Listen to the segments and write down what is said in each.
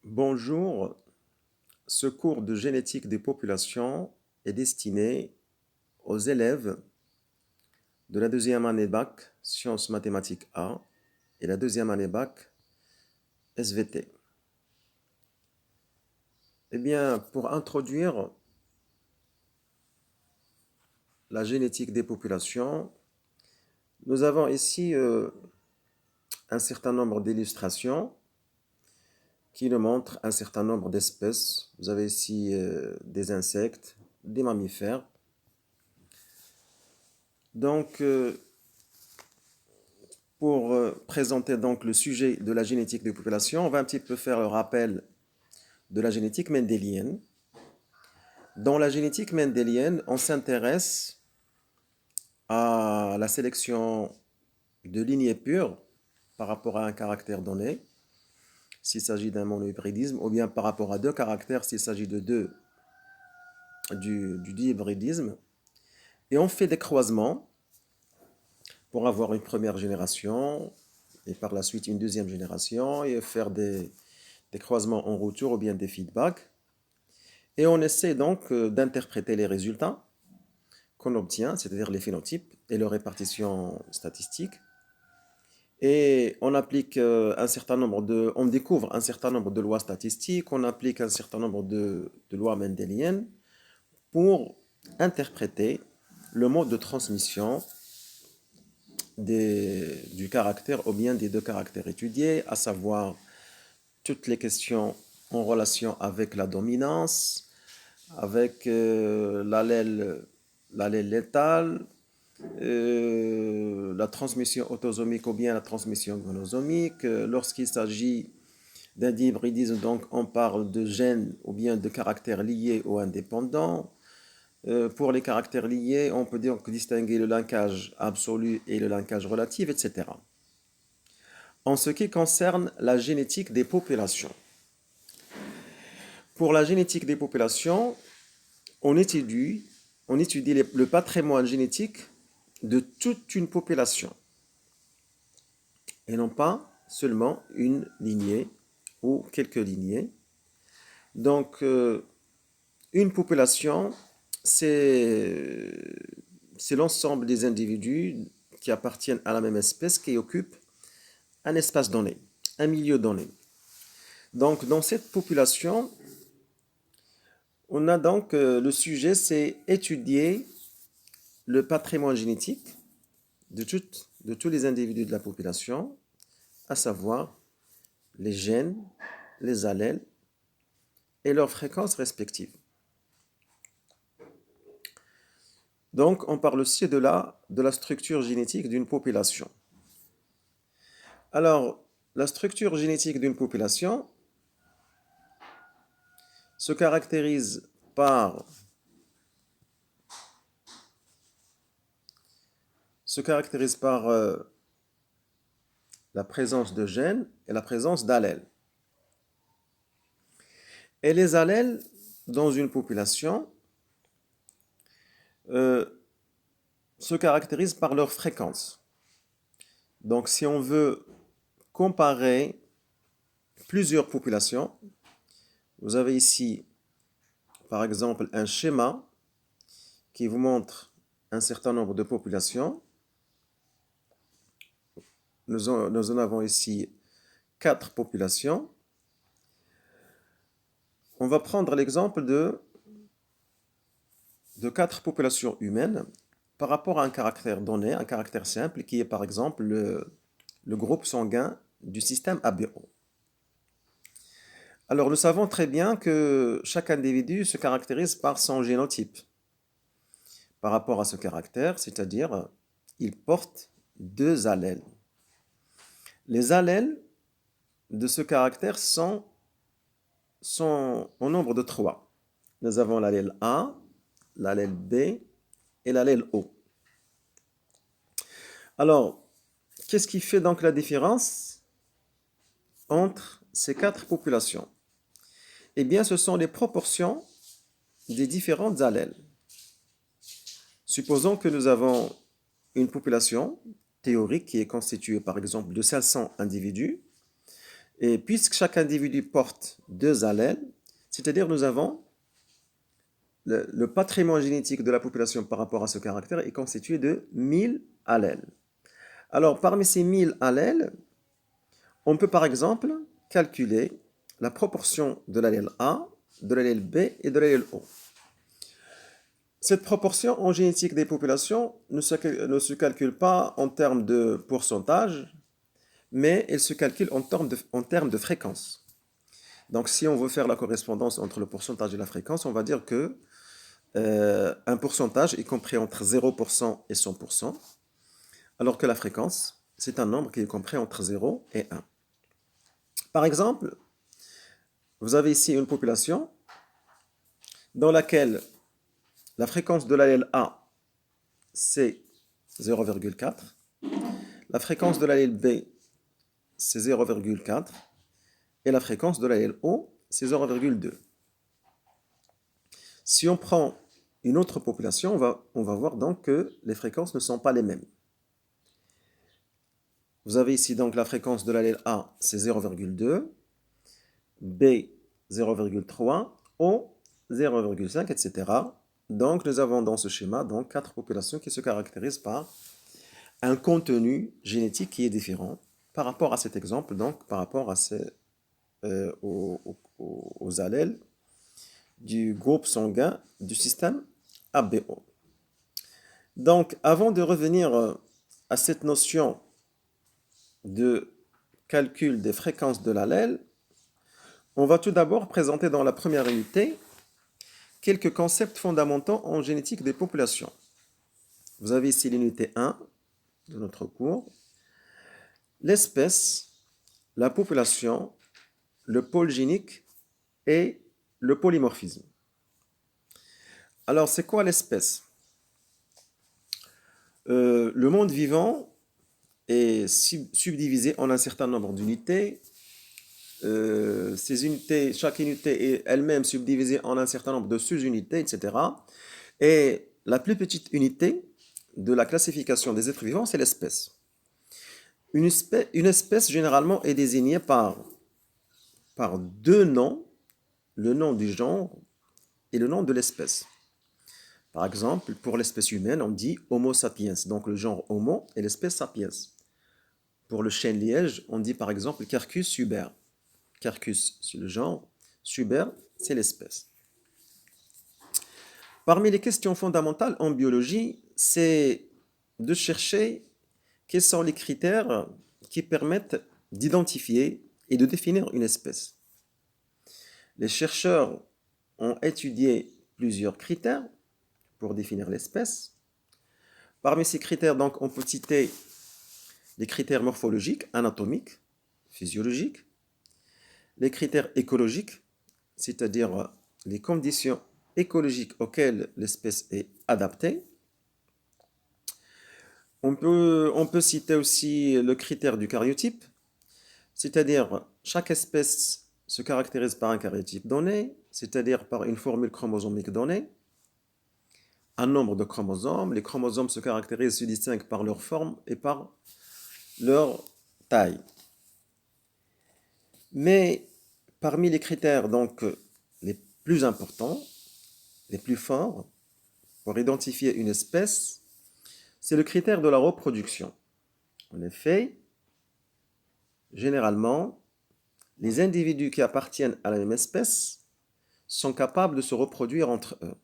Bonjour, ce cours de génétique des populations est destiné aux élèves de la deuxième année bac sciences mathématiques A et la deuxième année bac SVT. Eh bien, pour introduire la génétique des populations, nous avons ici un certain nombre d'illustrations qui nous montrent un certain nombre d'espèces. Vous avez ici des insectes, des mammifères. Donc, pour présenter donc le sujet de la génétique des populations, on va un petit peu faire le rappel de la génétique mendélienne. Dans la génétique mendélienne, on s'intéresse à la sélection de lignées pures par rapport à un caractère donné, s'il s'agit d'un monohybridisme, ou bien par rapport à deux caractères, s'il s'agit de du dihybridisme. Et on fait des croisements pour avoir une première génération, et par la suite une deuxième génération, et faire des croisements en retour ou bien des feedbacks. Et on essaie donc d'interpréter les résultats qu'on obtient, c'est-à-dire les phénotypes et leur répartition statistique. Et on applique on découvre un certain nombre de lois statistiques, on applique un certain nombre de lois mendéliennes pour interpréter le mode de transmission du caractère ou bien des deux caractères étudiés, à savoir toutes les questions en relation avec la dominance, avec l'allèle létal, la transmission autosomique ou bien la transmission gonosomique. Lorsqu'il s'agit d'un dihybridisme, donc on parle de gènes ou bien de caractères liés ou indépendants. Pour les caractères liés, on peut donc distinguer le linkage absolu et le linkage relatif, etc. En ce qui concerne la génétique des populations. Pour la génétique des populations, on étudie le patrimoine génétique de toute une population et non pas seulement une lignée ou quelques lignées. Donc, une population, c'est l'ensemble des individus qui appartiennent à la même espèce qui occupent un espace donné, un milieu donné. Donc, dans cette population, on a donc le sujet, c'est étudier le patrimoine génétique de tous les individus de la population, à savoir les gènes, les allèles et leurs fréquences respectives. Donc, on parle aussi de la structure génétique d'une population. Alors, la structure génétique d'une population se caractérise par la présence de gènes et la présence d'allèles. Et les allèles dans une population se caractérisent par leur fréquence. Donc, si on veut comparer plusieurs populations, vous avez ici, par exemple, un schéma qui vous montre un certain nombre de populations. Nous en avons ici 4 populations. On va prendre l'exemple de 4 populations humaines par rapport à un caractère donné, un caractère simple, qui est par exemple le groupe sanguin du système ABO. Alors nous savons très bien que chaque individu se caractérise par son génotype par rapport à ce caractère, c'est-à-dire il porte 2 allèles. Les allèles de ce caractère sont au nombre de 3. Nous avons l'allèle A, l'allèle B et l'allèle O. Alors, qu'est-ce qui fait donc la différence entre ces 4 populations? Eh bien, ce sont les proportions des différentes allèles. Supposons que nous avons une population théorique qui est constituée par exemple de 500 individus Et puisque chaque individu porte 2 allèles, c'est-à-dire nous avons le patrimoine génétique de la population par rapport à ce caractère est constitué de 1000 allèles. Alors, parmi ces 1000 allèles, on peut par exemple calculer la proportion de l'allèle A, de l'allèle B et de l'allèle O. Cette proportion en génétique des populations ne se calcule pas en termes de pourcentage, mais elle se calcule en termes de fréquence. Donc, si on veut faire la correspondance entre le pourcentage et la fréquence, on va dire que un pourcentage est compris entre 0% et 100%, alors que la fréquence, c'est un nombre qui est compris entre 0 et 1. Par exemple, vous avez ici une population dans laquelle la fréquence de l'allèle A, c'est 0,4. La fréquence de l'allèle B, c'est 0,4. Et la fréquence de l'allèle O, c'est 0,2. Si on prend une autre population, on va voir donc que les fréquences ne sont pas les mêmes. Vous avez ici donc la fréquence de l'allèle A, c'est 0,2, B 0,3, O 0,5, etc. Donc nous avons dans ce schéma donc 4 populations qui se caractérisent par un contenu génétique qui est différent par rapport à cet exemple, donc par rapport à aux allèles du groupe sanguin du système ABO. Donc, avant de revenir à cette notion de calcul des fréquences de l'allèle, on va tout d'abord présenter dans la première unité quelques concepts fondamentaux en génétique des populations. Vous avez ici l'unité 1 de notre cours, l'espèce, la population, le pôle génique et le polymorphisme. Alors, c'est quoi l'espèce? Le monde vivant est subdivisé en un certain nombre d'unités. Ces unités, chaque unité est elle-même subdivisée en un certain nombre de sous-unités, etc. Et la plus petite unité de la classification des êtres vivants, c'est l'espèce. Une espèce, généralement, est désignée par 2 noms, le nom du genre et le nom de l'espèce. Par exemple, pour l'espèce humaine, on dit Homo sapiens, donc le genre Homo et l'espèce sapiens. Pour le chêne liège, on dit par exemple Quercus suber. Quercus, c'est le genre, suber, c'est l'espèce. Parmi les questions fondamentales en biologie, c'est de chercher quels sont les critères qui permettent d'identifier et de définir une espèce. Les chercheurs ont étudié plusieurs critères pour définir l'espèce. Parmi ces critères, donc, on peut citer les critères morphologiques, anatomiques, physiologiques, les critères écologiques, c'est-à-dire les conditions écologiques auxquelles l'espèce est adaptée. On peut citer aussi le critère du karyotype, c'est-à-dire chaque espèce se caractérise par un karyotype donné, c'est-à-dire par une formule chromosomique donnée, un nombre de chromosomes. Les chromosomes se caractérisent, se distinguent par leur forme et par leur taille. Mais parmi les critères donc les plus importants, les plus forts pour identifier une espèce, c'est le critère de la reproduction. En effet, généralement, les individus qui appartiennent à la même espèce sont capables de se reproduire entre eux,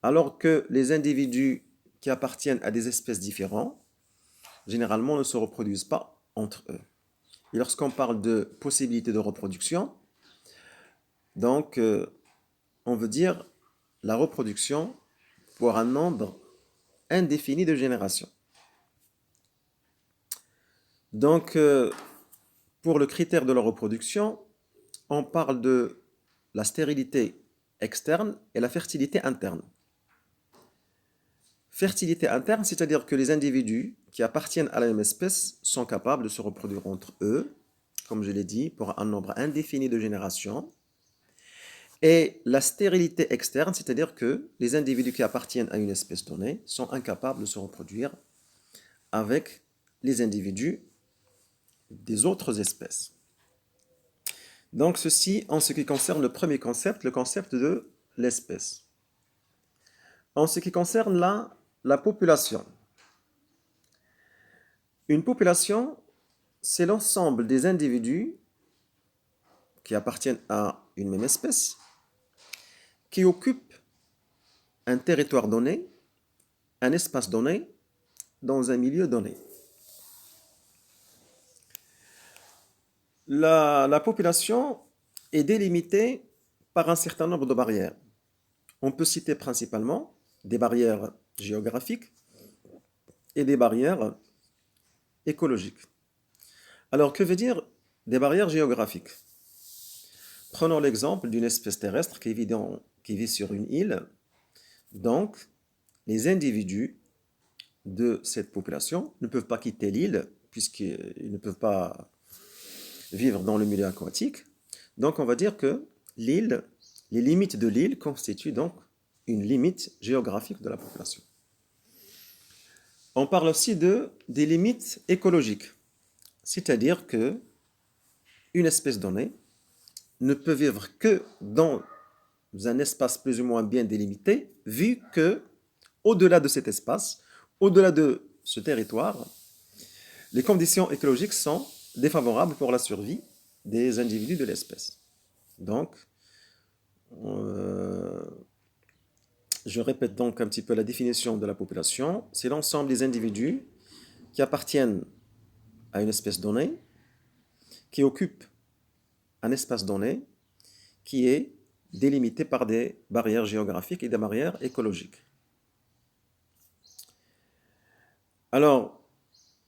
alors que les individus qui appartiennent à des espèces différentes, généralement ne se reproduisent pas entre eux. Et lorsqu'on parle de possibilité de reproduction, donc on veut dire la reproduction pour un nombre indéfini de générations. Donc, pour le critère de la reproduction, on parle de la stérilité externe et la fertilité interne. Fertilité interne, c'est-à-dire que les individus qui appartiennent à la même espèce sont capables de se reproduire entre eux, comme je l'ai dit, pour un nombre indéfini de générations. Et la stérilité externe, c'est-à-dire que les individus qui appartiennent à une espèce donnée sont incapables de se reproduire avec les individus des autres espèces. Donc ceci en ce qui concerne le premier concept, le concept de l'espèce. En ce qui concerne la population. Une population, c'est l'ensemble des individus qui appartiennent à une même espèce, qui occupent un territoire donné, un espace donné, dans un milieu donné. La population est délimitée par un certain nombre de barrières. On peut citer principalement des barrières géographiques et des barrières écologiques. Alors, que veut dire des barrières géographiques? Prenons l'exemple d'une espèce terrestre qui vit sur une île. Donc, les individus de cette population ne peuvent pas quitter l'île puisqu'ils ne peuvent pas vivre dans le milieu aquatique. Donc, on va dire que l'île, les limites de l'île constituent donc une limite géographique de la population. On parle aussi des limites écologiques, c'est-à-dire que une espèce donnée ne peut vivre que dans un espace plus ou moins bien délimité, vu que au-delà de cet espace, au-delà de ce territoire, les conditions écologiques sont défavorables pour la survie des individus de l'espèce. Donc, je répète donc un petit peu la définition de la population. C'est l'ensemble des individus qui appartiennent à une espèce donnée, qui occupent un espace donné, qui est délimité par des barrières géographiques et des barrières écologiques. Alors,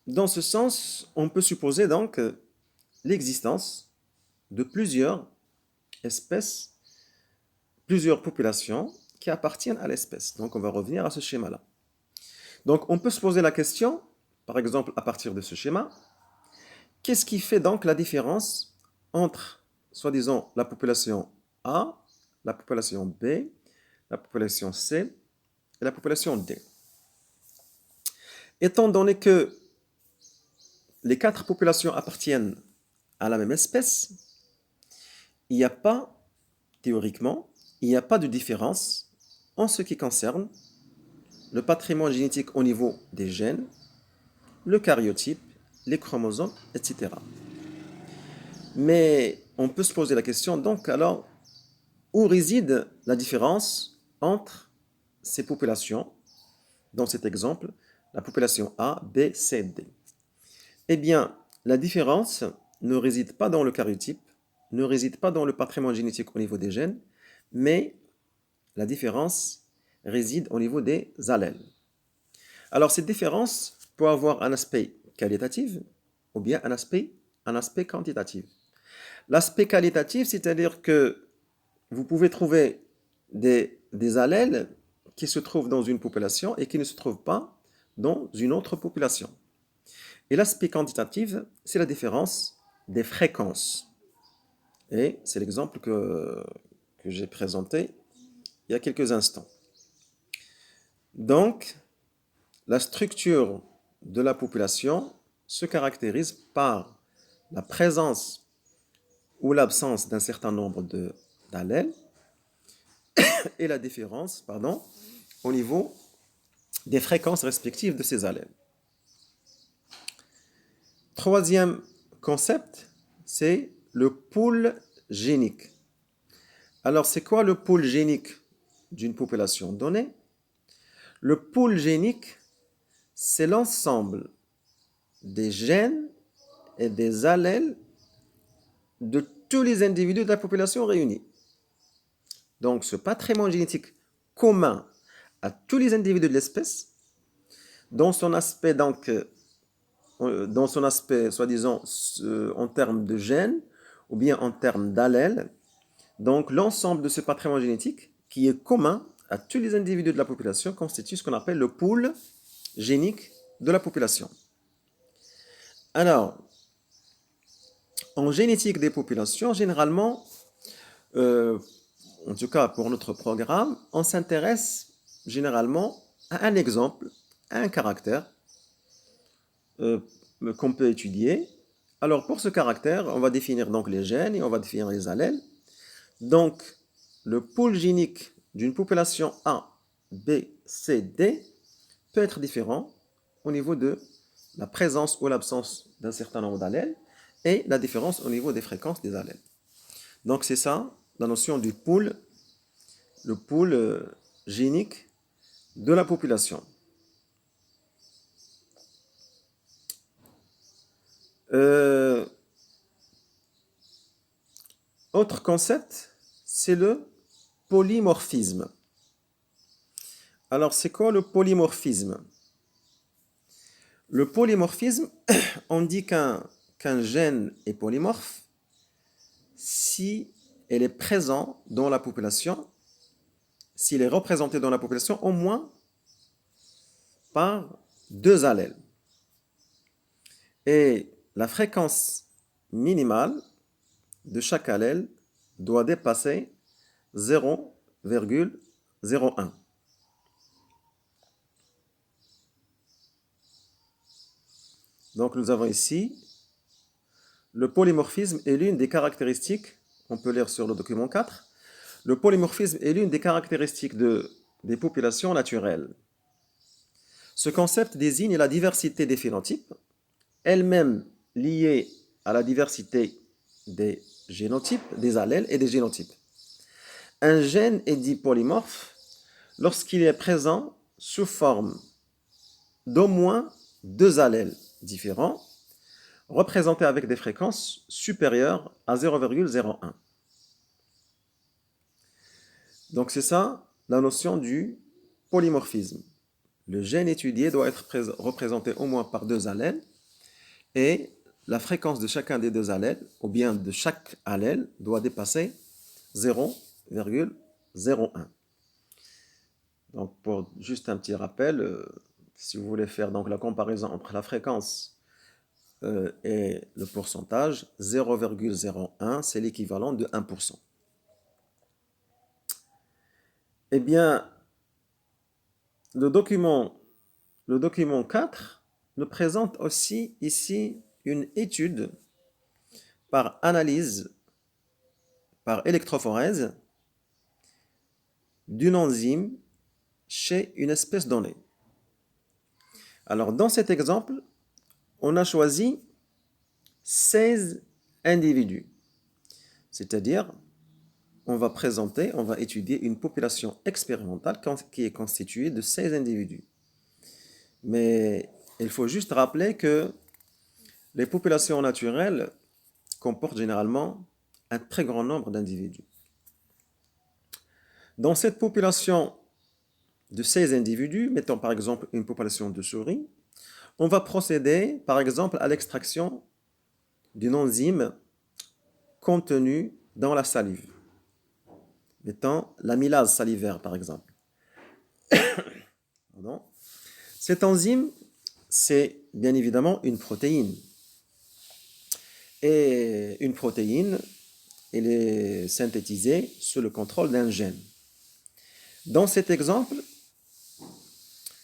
dans ce sens, on peut supposer donc l'existence de plusieurs espèces, plusieurs populations qui appartiennent à l'espèce. Donc, on va revenir à ce schéma-là. Donc, on peut se poser la question, par exemple, à partir de ce schéma, qu'est-ce qui fait donc la différence entre, soi-disant, la population A, la population B, la population C et la population D? Étant donné que les 4 populations appartiennent à la même espèce, il n'y a pas, théoriquement, il n'y a pas de différence en ce qui concerne le patrimoine génétique au niveau des gènes, le karyotype, les chromosomes, etc. Mais on peut se poser la question, donc alors, où réside la différence entre ces populations, dans cet exemple, la population A, B, C, D? Eh bien, la différence ne réside pas dans le karyotype, ne réside pas dans le patrimoine génétique au niveau des gènes, mais la différence réside au niveau des allèles. Alors, cette différence peut avoir un aspect qualitatif ou bien un aspect quantitatif. L'aspect qualitatif, c'est-à-dire que vous pouvez trouver des allèles qui se trouvent dans une population et qui ne se trouvent pas dans une autre population. Et l'aspect quantitatif, c'est la différence des fréquences. Et c'est l'exemple que j'ai présenté il y a quelques instants. Donc, la structure de la population se caractérise par la présence ou l'absence d'un certain nombre d'allèles et la différence, au niveau des fréquences respectives de ces allèles. Troisième concept, c'est le pool génique. Alors, c'est quoi le pool génique d'une population donnée? Le pool génique, c'est l'ensemble des gènes et des allèles de tous les individus de la population réunis. Donc, ce patrimoine génétique commun à tous les individus de l'espèce, dans son aspect soi-disant en termes de gènes ou bien en termes d'allèles, donc l'ensemble de ce patrimoine génétique qui est commun à tous les individus de la population constitue ce qu'on appelle le pool génique de la population. Alors, en génétique des populations, généralement, en tout cas pour notre programme, on s'intéresse généralement à un exemple, à un caractère qu'on peut étudier Alors, pour ce caractère, on va définir donc les gènes et on va définir les allèles. Donc, le pôle génique d'une population A, B, C, D peut être différent au niveau de la présence ou l'absence d'un certain nombre d'allèles et la différence au niveau des fréquences des allèles. Donc, c'est ça la notion du pôle, le pôle génique de la population. Autre concept, c'est le polymorphisme. Alors, c'est quoi le polymorphisme? Le polymorphisme, on dit qu'un gène est polymorphe si elle est présent dans la population, s'il est représenté dans la population au moins par deux allèles. Et la fréquence minimale de chaque allèle doit dépasser 0,01. Donc nous avons ici le polymorphisme est l'une des caractéristiques, on peut lire sur le document 4, le polymorphisme est l'une des caractéristiques des populations naturelles. Ce concept désigne la diversité des phénotypes, elle-même liée à la diversité des génotypes, des allèles et des génotypes. Un gène est dit polymorphe lorsqu'il est présent sous forme d'au moins deux allèles différents, représentés avec des fréquences supérieures à 0,01. Donc c'est ça la notion du polymorphisme. Le gène étudié doit être représenté au moins par deux allèles et la fréquence de chacun des deux allèles, ou bien de chaque allèle, doit dépasser 0,01. Donc pour juste un petit rappel, si vous voulez faire donc la comparaison entre la fréquence et le pourcentage, 0,01 c'est l'équivalent de 1%. Eh bien, le document 4 nous présente aussi ici une étude par analyse, par électrophorèse, d'une enzyme chez une espèce donnée. Alors, dans cet exemple, on a choisi 16 individus. C'est-à-dire, on va étudier une population expérimentale qui est constituée de 16 individus. Mais il faut juste rappeler que les populations naturelles comportent généralement un très grand nombre d'individus. Dans cette population de 16 individus, mettons par exemple une population de souris, on va procéder par exemple à l'extraction d'une enzyme contenue dans la salive. Mettons l'amylase salivaire par exemple. Pardon. Cette enzyme, c'est bien évidemment une protéine. Et une protéine, elle est synthétisée sous le contrôle d'un gène. Dans cet exemple,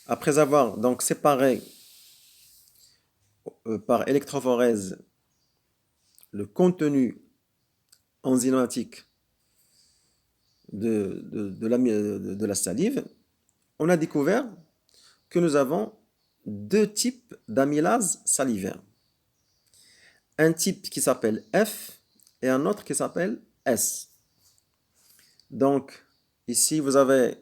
après avoir donc séparé par électrophorèse le contenu enzymatique de la salive, on a découvert que nous avons deux types d'amylase salivaire. Un type qui s'appelle F et un autre qui s'appelle S. Donc, ici, vous avez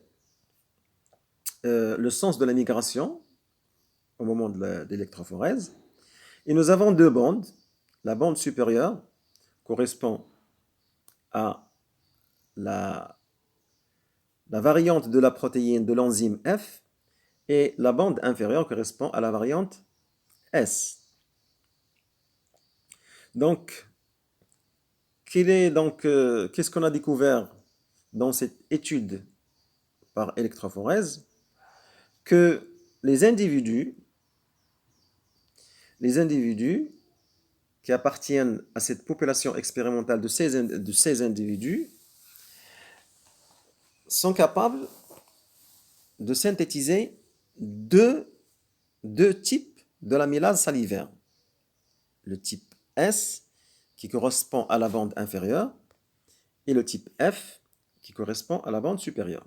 le sens de la migration au moment de l'électrophorèse. Et nous avons deux bandes. La bande supérieure correspond à la variante de la protéine de l'enzyme F et la bande inférieure correspond à la variante S. Donc, qu'est-ce qu'on a découvert dans cette étude par électrophorèse? Que les individus qui appartiennent à cette population expérimentale de 16 individus sont capables de synthétiser deux types de l'amylase salivaire. Le type S qui correspond à la bande inférieure et le type F qui correspond à la bande supérieure.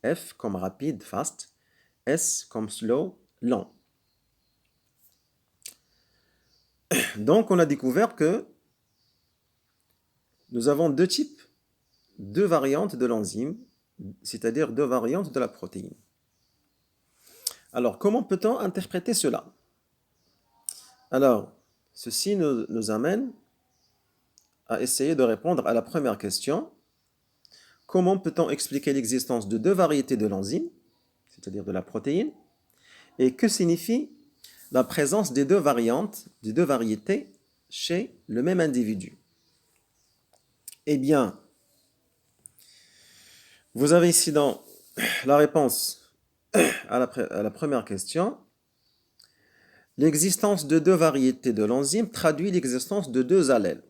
F comme rapide, fast, S comme slow, lent. Donc on a découvert que nous avons deux types, deux variantes de l'enzyme, c'est-à-dire deux variantes de la protéine. Alors comment peut-on interpréter cela? Alors, ceci nous amène à essayer de répondre à la première question. Comment peut-on expliquer l'existence de deux variétés de l'enzyme, c'est-à-dire de la protéine, et que signifie la présence des deux variantes, des deux variétés chez le même individu? Eh bien, vous avez ici dans la réponse à la première question. L'existence de deux variétés de l'enzyme traduit l'existence de deux allèles.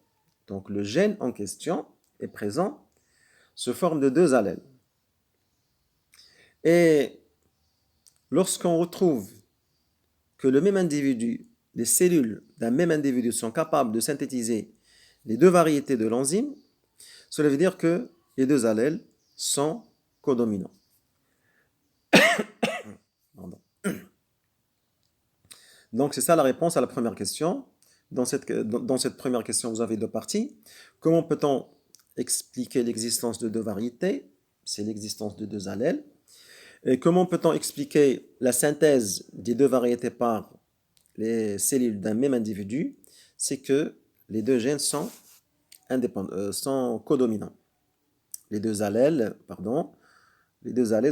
Donc le gène en question est présent sous forme de deux allèles. Et lorsqu'on retrouve que le même individu, les cellules d'un même individu sont capables de synthétiser les deux variétés de l'enzyme, cela veut dire que les deux allèles sont codominants. Pardon. Donc c'est ça la réponse à la première question. Dans cette première question, vous avez deux parties. Comment peut-on expliquer l'existence de deux variétés? C'est l'existence de deux allèles. Et comment peut-on expliquer la synthèse des deux variétés par les cellules d'un même individu? C'est que les deux gènes sont codominants. Les deux allèles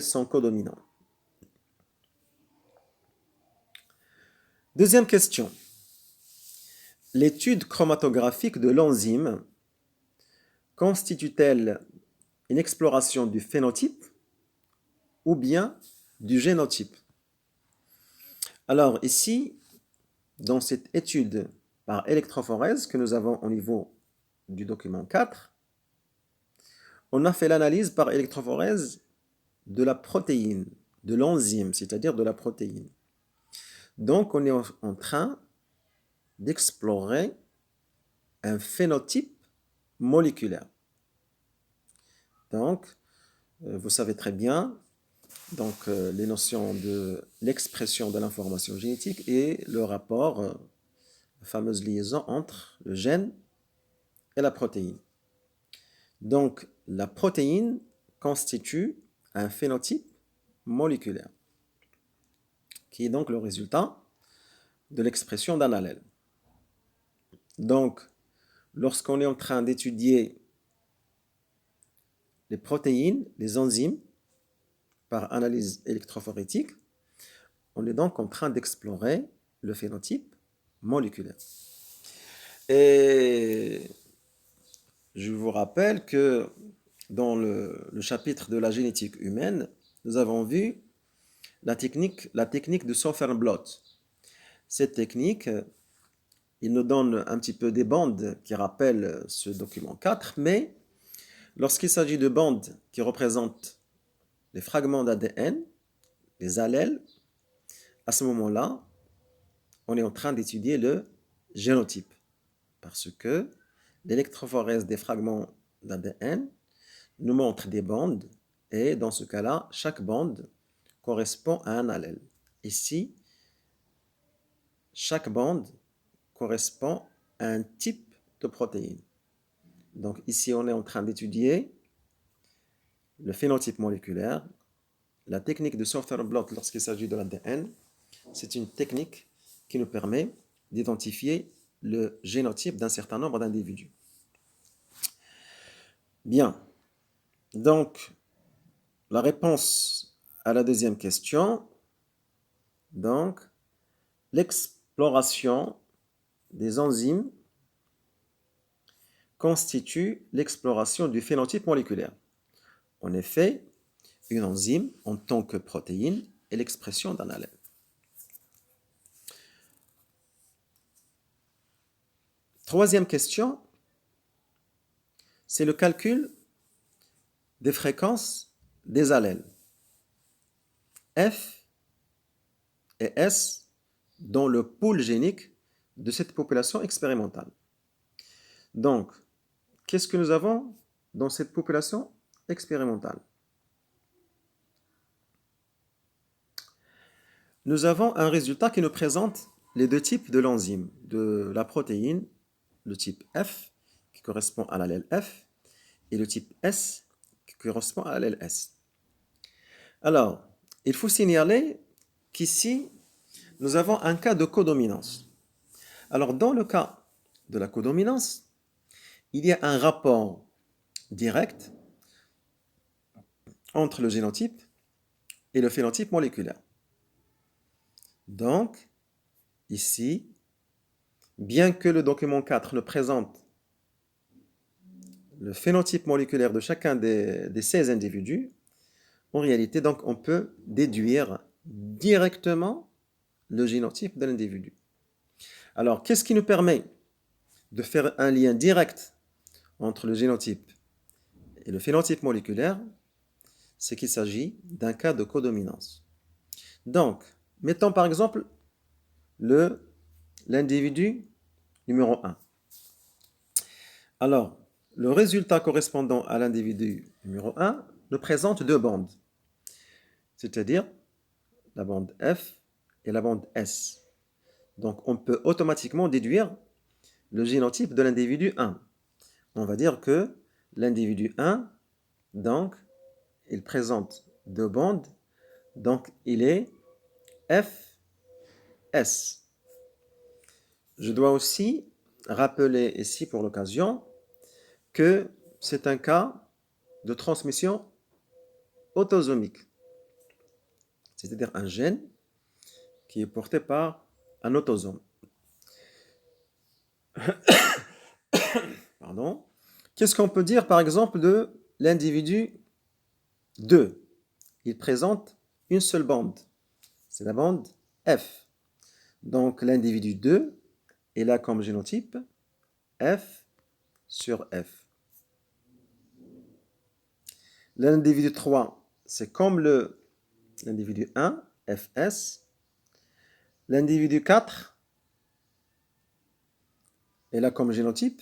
sont codominants. Deuxième question. L'étude chromatographique de l'enzyme constitue-t-elle une exploration du phénotype ou bien du génotype? Alors ici, dans cette étude par électrophorèse que nous avons au niveau du document 4, on a fait l'analyse par électrophorèse de la protéine, de l'enzyme, c'est-à-dire de la protéine. Donc on est en train d'explorer un phénotype moléculaire. Donc, vous savez très bien les notions de l'expression de l'information génétique et le rapport, la fameuse liaison entre le gène et la protéine. Donc, la protéine constitue un phénotype moléculaire, qui est donc le résultat de l'expression d'un allèle. Donc, lorsqu'on est en train d'étudier les protéines, les enzymes, par analyse électrophorétique, on est donc en train d'explorer le phénotype moléculaire. Et je vous rappelle que dans le chapitre de la génétique humaine, nous avons vu la technique de Sauer-Blot. Cette technique, il nous donne un petit peu des bandes qui rappellent ce document 4, mais lorsqu'il s'agit de bandes qui représentent les fragments d'ADN, les allèles, à ce moment-là, on est en train d'étudier le génotype. Parce que l'électrophorèse des fragments d'ADN nous montre des bandes, et dans ce cas-là, chaque bande correspond à un allèle. Ici, chaque bande correspond à un type de protéine. Donc ici, on est en train d'étudier le phénotype moléculaire. La technique de Sauer-Blot lorsqu'il s'agit de l'ADN, c'est une technique qui nous permet d'identifier le génotype d'un certain nombre d'individus. Bien. Donc, la réponse à la deuxième question, donc, l'exploration des enzymes constitue l'exploration du phénotype moléculaire. En effet, une enzyme, en tant que protéine, est l'expression d'un allèle. Troisième question, c'est le calcul des fréquences des allèles F et S dans le pool génique de cette population expérimentale. Donc, qu'est-ce que nous avons dans cette population expérimentale? Nous avons un résultat qui nous présente les deux types de l'enzyme, de la protéine, le type F, qui correspond à l'allèle F, et le type S, qui correspond à l'allèle S. Alors, il faut signaler qu'ici, nous avons un cas de codominance. Alors, dans le cas de la codominance, il y a un rapport direct entre le génotype et le phénotype moléculaire. Donc, ici, bien que le document 4 ne présente le phénotype moléculaire de chacun des 16 individus, en réalité, donc, on peut déduire directement le génotype de l'individu. Alors, qu'est-ce qui nous permet de faire un lien direct entre le génotype et le phénotype moléculaire? C'est qu'il s'agit d'un cas de codominance. Donc, mettons par exemple l'individu numéro 1. Alors, le résultat correspondant à l'individu numéro 1 nous présente deux bandes, c'est-à-dire la bande F et la bande S. Donc, on peut automatiquement déduire le génotype de l'individu 1. On va dire que l'individu 1, donc, il présente deux bandes, donc il est FS. Je dois aussi rappeler ici pour l'occasion que c'est un cas de transmission autosomique, c'est-à-dire un gène qui est porté par un autosome. Pardon. Qu'est-ce qu'on peut dire par exemple de l'individu 2? Il présente une seule bande, c'est la bande F. Donc l'individu 2 est là comme génotype F sur F. L'individu 3, c'est comme l'individu 1, Fs. L'individu 4 est là comme génotype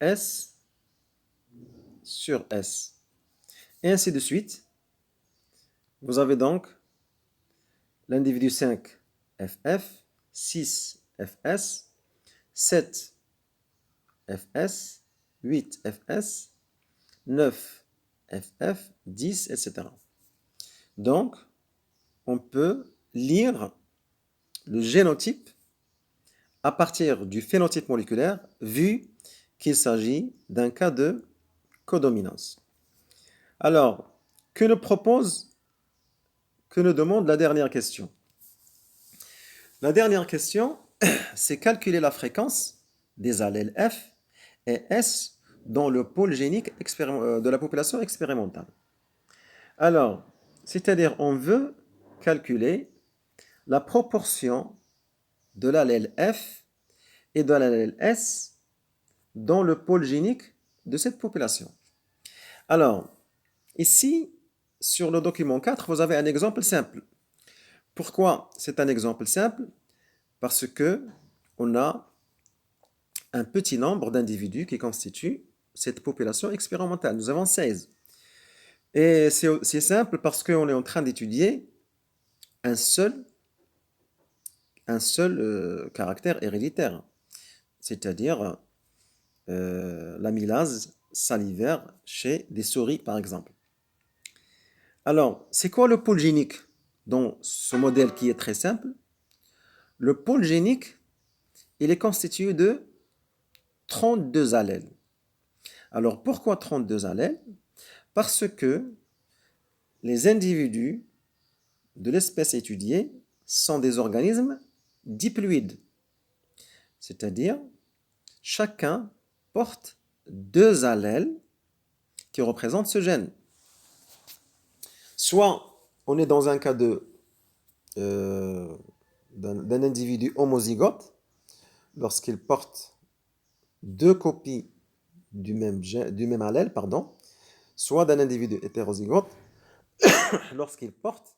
S sur S. Et ainsi de suite. Vous avez donc l'individu 5, FF, 6, FS, 7, FS, 8, FS, 9, FF, 10, etc. Donc, on peut lire le génotype à partir du phénotype moléculaire, vu qu'il s'agit d'un cas de codominance. Alors, que nous demande la dernière question? La dernière question, c'est calculer la fréquence des allèles F et S dans le pôle génique de la population expérimentale. Alors, c'est-à-dire on veut calculer la proportion de l'allèle F et de l'allèle S dans le pôle génique de cette population. Alors, ici, sur le document 4, vous avez un exemple simple. Pourquoi c'est un exemple simple? Parce que on a un petit nombre d'individus qui constituent cette population expérimentale. Nous avons 16. Et c'est simple parce qu'on est en train d'étudier un seul caractère héréditaire, c'est-à-dire l'amylase salivaire chez des souris, par exemple. Alors, c'est quoi le pôle génique dans ce modèle qui est très simple? Le pôle génique, il est constitué de 32 allèles. Alors, pourquoi 32 allèles? Parce que les individus de l'espèce étudiée sont des organismes diploïdes, c'est-à-dire chacun porte deux allèles qui représentent ce gène. Soit on est dans un cas d'un individu homozygote, lorsqu'il porte deux copies du même allèle, soit d'un individu hétérozygote, lorsqu'il porte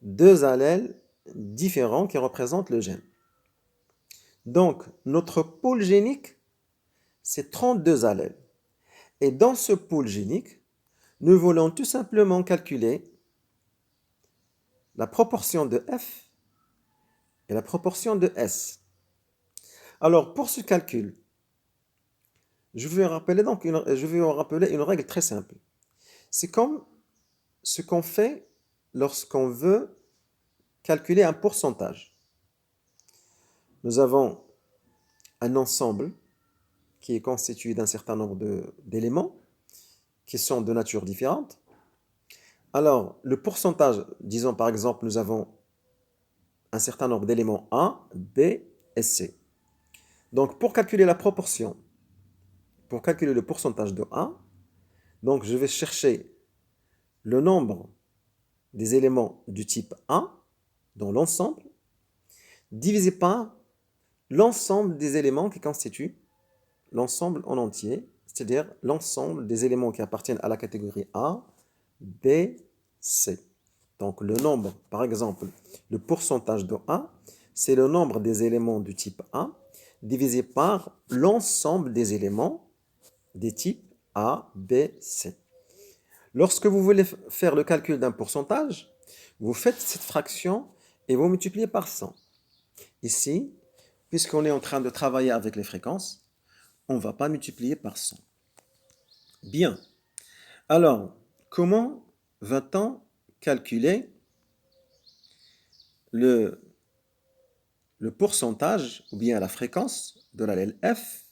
deux allèles différents qui représentent le gène. Donc, notre pôle génique, c'est 32 allèles. Et dans ce pôle génique, nous voulons tout simplement calculer la proportion de F et la proportion de S. Alors, pour ce calcul, je vais en rappeler une règle très simple. C'est comme ce qu'on fait lorsqu'on veut calculer un pourcentage. Nous avons un ensemble qui est constitué d'un certain nombre d'éléments qui sont de nature différente. Alors, le pourcentage, disons par exemple, nous avons un certain nombre d'éléments A, B et C. Donc, pour calculer la proportion, pour calculer le pourcentage de A, donc je vais chercher le nombre des éléments du type A dans l'ensemble, divisé par l'ensemble des éléments qui constituent l'ensemble en entier, c'est-à-dire l'ensemble des éléments qui appartiennent à la catégorie A, B, C. Donc le nombre, par exemple, le pourcentage de A, c'est le nombre des éléments du type A divisé par l'ensemble des éléments des types A, B, C. Lorsque vous voulez faire le calcul d'un pourcentage, vous faites cette fraction et vous multipliez par 100. Ici, puisqu'on est en train de travailler avec les fréquences, on ne va pas multiplier par 100. Bien. Alors, comment va-t-on calculer le pourcentage ou bien la fréquence de l'allèle F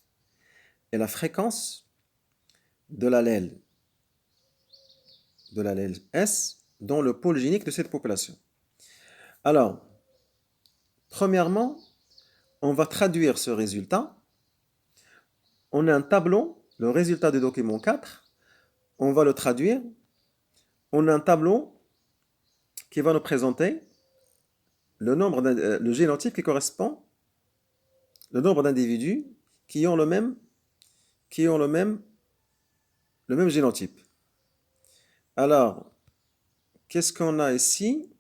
et la fréquence de l'allèle S dans le pôle génique de cette population? Alors, premièrement, on va traduire ce résultat. On a un tableau, le résultat du document 4. On va le traduire. On a un tableau qui va nous présenter le génotype qui correspond, le nombre d'individus qui ont le même génotype. Alors, qu'est-ce qu'on a ici?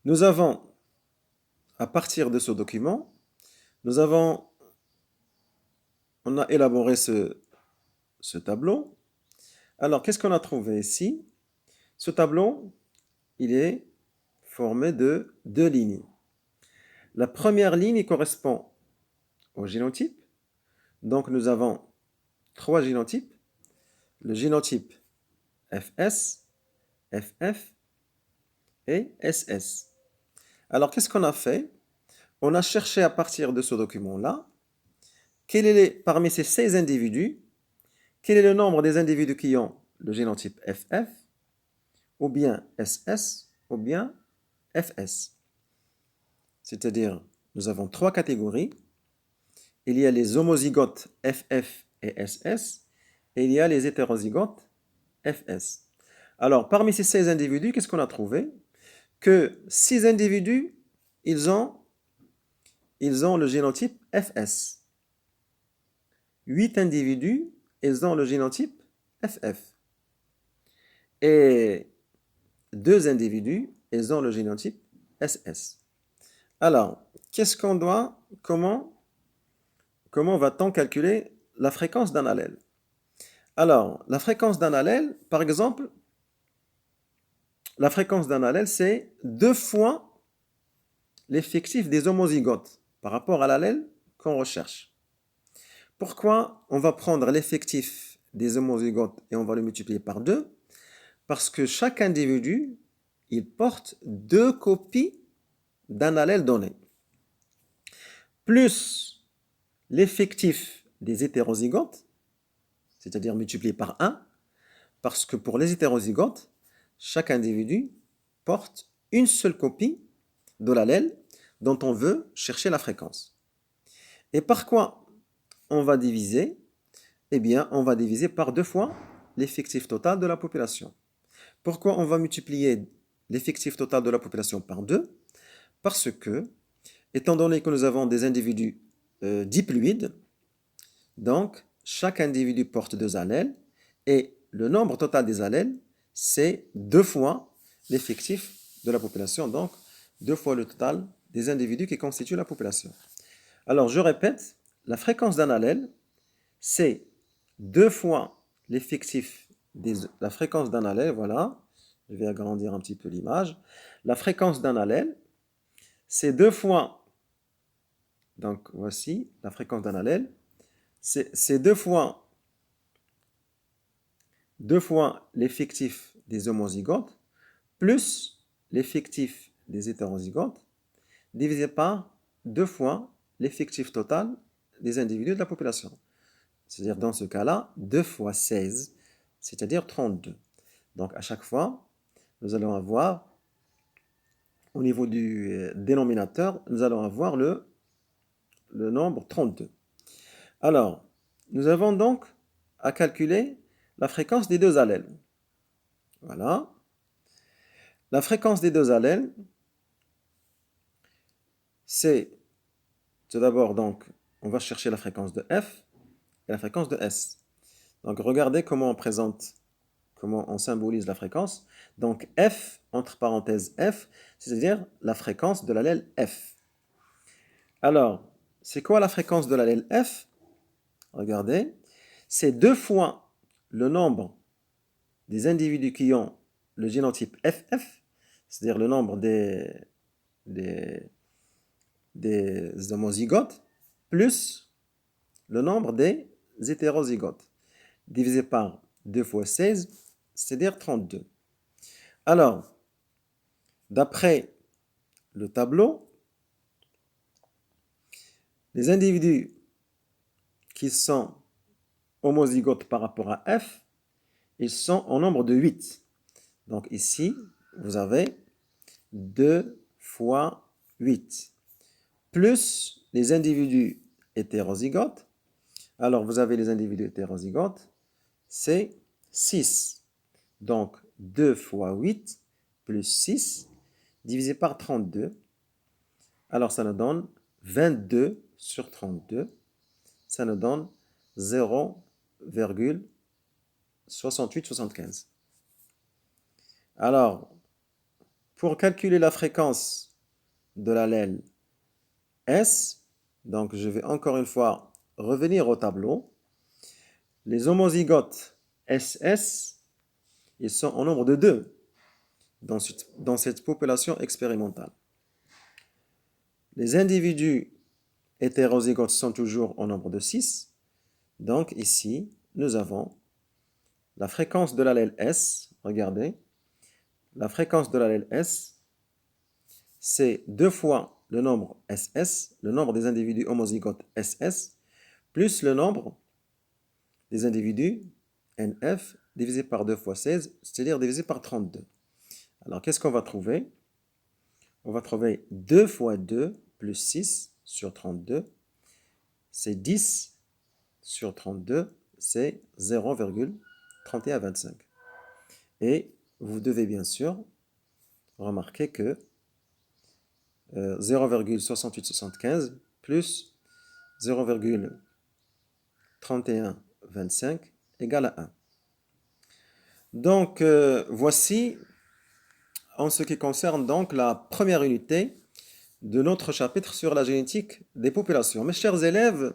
Nous avons, à partir de ce document, on a élaboré ce tableau. Alors, qu'est-ce qu'on a trouvé ici? Ce tableau, il est formé de deux lignes. La première ligne correspond au génotype. Donc, nous avons trois génotypes. Le génotype FS, FF et SS. Alors, qu'est-ce qu'on a fait? On a cherché à partir de ce document-là, parmi ces 16 individus, quel est le nombre des individus qui ont le génotype FF, ou bien SS, ou bien FS. C'est-à-dire, nous avons trois catégories. Il y a les homozygotes FF et SS, et il y a les hétérozygotes FS. Alors, parmi ces 16 individus, qu'est-ce qu'on a trouvé? Que 6 individus, ils ont le génotype FS. 8 individus, ils ont le génotype FF. Et 2 individus, ils ont le génotype SS. Alors, comment va-t-on calculer la fréquence d'un allèle? Alors, la fréquence d'un allèle, par exemple, la fréquence d'un allèle, c'est 2 fois l'effectif des homozygotes par rapport à l'allèle qu'on recherche. Pourquoi on va prendre l'effectif des homozygotes et on va le multiplier par 2? Parce que chaque individu, il porte 2 copies d'un allèle donné. Plus l'effectif des hétérozygotes, c'est-à-dire multiplié par 1, parce que pour les hétérozygotes, chaque individu porte une seule copie de l'allèle dont on veut chercher la fréquence. Et par quoi on va diviser? Eh bien, on va diviser par 2 fois l'effectif total de la population. Pourquoi on va multiplier l'effectif total de la population par 2? Parce que, étant donné que nous avons des individus diploïdes, donc chaque individu porte 2 allèles et le nombre total des allèles, c'est 2 fois l'effectif de la population, donc 2 fois le total des individus qui constituent la population. Alors, je répète, la fréquence d'un allèle, c'est 2 fois l'effectif la fréquence d'un allèle, voilà, je vais agrandir un petit peu l'image. La fréquence d'un allèle, c'est 2 fois, donc voici la fréquence d'un allèle, c'est 2 fois l'effectif des homozygotes plus l'effectif des hétérozygotes divisé par 2 fois l'effectif total des individus de la population. C'est-à-dire dans ce cas-là, 2 fois 16, c'est-à-dire 32. Donc à chaque fois, nous allons avoir, au niveau du dénominateur, nous allons avoir le nombre 32. Alors, nous avons donc à calculer la fréquence des deux allèles. Voilà. La fréquence des deux allèles, c'est tout d'abord, donc, on va chercher la fréquence de F et la fréquence de S. Donc, regardez comment on symbolise la fréquence. Donc, F, entre parenthèses F, c'est-à-dire la fréquence de l'allèle F. Alors, c'est quoi la fréquence de l'allèle F? Regardez, c'est 2 fois le nombre des individus qui ont le génotype FF, c'est-à-dire le nombre des homozygotes, plus le nombre des hétérozygotes, divisé par 2 fois 16, c'est-à-dire 32. Alors, d'après le tableau, les individus qui sont homozygotes par rapport à F, ils sont en nombre de 8. Donc ici, vous avez 2 fois 8, plus les individus hétérozygotes. Alors, vous avez les individus hétérozygotes, c'est 6. Donc, 2 fois 8 plus 6 divisé par 32. Alors, ça nous donne 22 sur 32. Ça nous donne 0,6875. Alors, pour calculer la fréquence de l'allèle S, donc je vais encore une fois revenir au tableau. Les homozygotes SS, ils sont en nombre de 2 dans cette population expérimentale. Les individus hétérozygotes sont toujours en nombre de 6. Donc ici, nous avons la fréquence de l'allèle S. Regardez, la fréquence de l'allèle S, c'est 2 fois le nombre SS, le nombre des individus homozygotes SS, plus le nombre des individus NF divisé par 2 fois 16, c'est-à-dire divisé par 32. Alors, qu'est-ce qu'on va trouver? On va trouver 2 fois 2 plus 6 sur 32. C'est 10 sur 32, c'est 0,3125. Et vous devez bien sûr remarquer que 0,6875 plus 0,3125 égale à 1. Donc, voici en ce qui concerne donc la première unité de notre chapitre sur la génétique des populations. Mes chers élèves,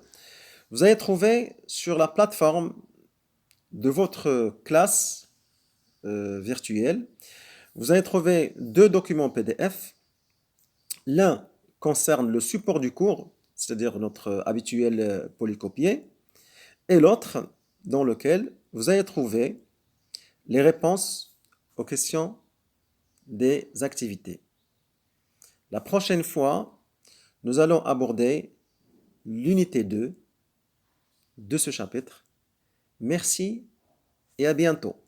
vous allez trouver sur la plateforme de votre classe virtuelle, vous allez trouver 2 documents PDF. L'un concerne le support du cours, c'est-à-dire notre habituel polycopié, et l'autre dans lequel vous allez trouver les réponses aux questions des activités. La prochaine fois, nous allons aborder l'unité 2 de ce chapitre. Merci et à bientôt.